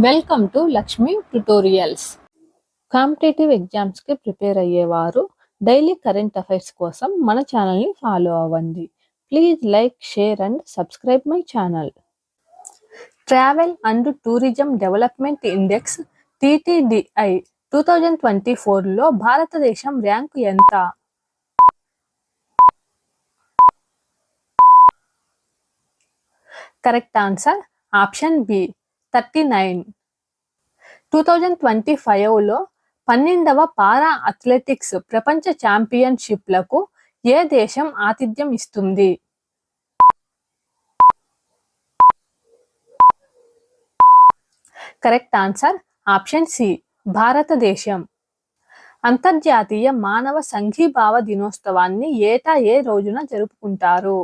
Welcome to Lakshmi tutorials. Competitive ఎగ్జామ్స్కి prepare అయ్యేవారు daily current affairs కోసం మన ఛానల్ని ఫాలో అవ్వండి. Please like, share and subscribe my channel. Travel and tourism development index TTDI 2024లో భారతదేశం ర్యాంకు ఎంత? Correct answer option B 39. 2025లో 12వ పారా అథ్లెటిక్స్ ప్రపంచ ఛాంపియన్షిప్లకు ఏ దేశం ఆతిథ్యం ఇస్తుంది? కరెక్ట్ ఆన్సర్ ఆప్షన్ సి భారతదేశం. అంతర్జాతీయ మానవ సంఘీభావ దినోత్సవాన్ని ఏటా ఏ రోజున జరుపుకుంటారు?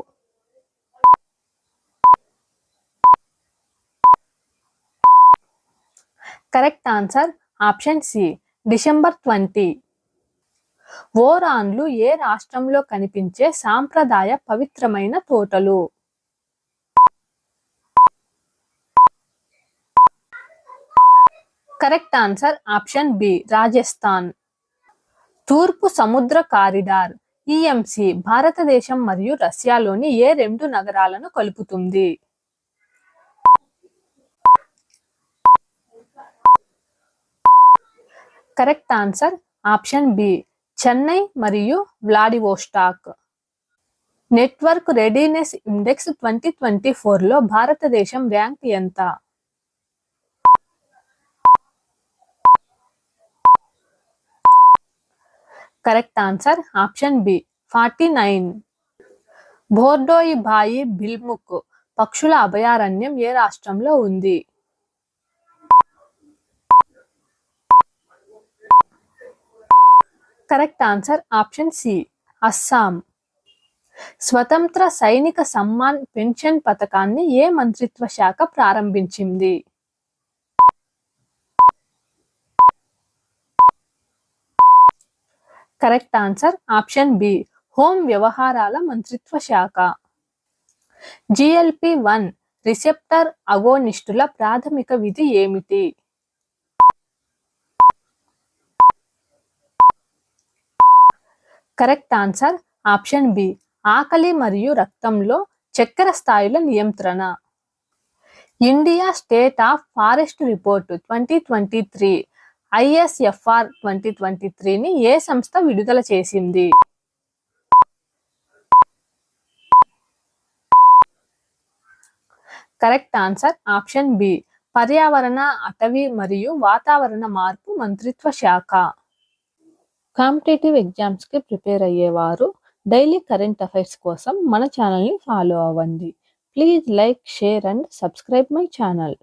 Correct answer option C December 20. ఓరాన్లు ఏ రాష్ట్రంలో కనిపించే సాంప్రదాయ పవిత్రమైన తోటలు? Correct answer option B Rajasthan. తూర్పు సముద్ర కారిడార్ EMC భారతదేశం మరియు రష్యాలోని ఏ రెండు నగరాలను కలుపుతుంది? Correct answer option B Chennai మరియు వ్లాడివోస్టాక్. నెట్వర్క్ రెడీనెస్ ఇండెక్స్ 2024లో భారతదేశం ర్యాంక్ ఎంత? Correct answer option B 49. Bordoibam Bilmukh పక్షుల అభయారణ్యం ఏ రాష్ట్రంలో ఉంది? Correct answer option C Assam. Swatantra Sainik Samman pension పథకాన్ని ఏ మంత్రిత్వ శాఖ ప్రారంభించింది? Correct answer option B home వ్యవహారాల మంత్రిత్వ శాఖ. GLP-1 రిసెప్టర్ అగోనిస్టుల ప్రాథమిక విధి ఏమిటి? కరెక్ట్ ఆన్సర్ ఆప్షన్ బి ఆకలి మరియు రక్తంలో చక్కెర స్థాయిల నియంత్రణ. India state of forest report 2023 ISFR 2023ని ఏ సంస్థ విడుదల చేసింది? కరెక్ట్ ఆన్సర్ ఆప్షన్ బి పర్యావరణ, అటవీ మరియు వాతావరణ మార్పు మంత్రిత్వ శాఖ. కాంపిటేటివ్ ఎగ్జామ్స్కి ప్రిపేర్ అయ్యేవారు డైలీ కరెంట్ అఫైర్స్ కోసం మన ఛానల్ని ఫాలో అవ్వండి. Please like, share and subscribe my channel.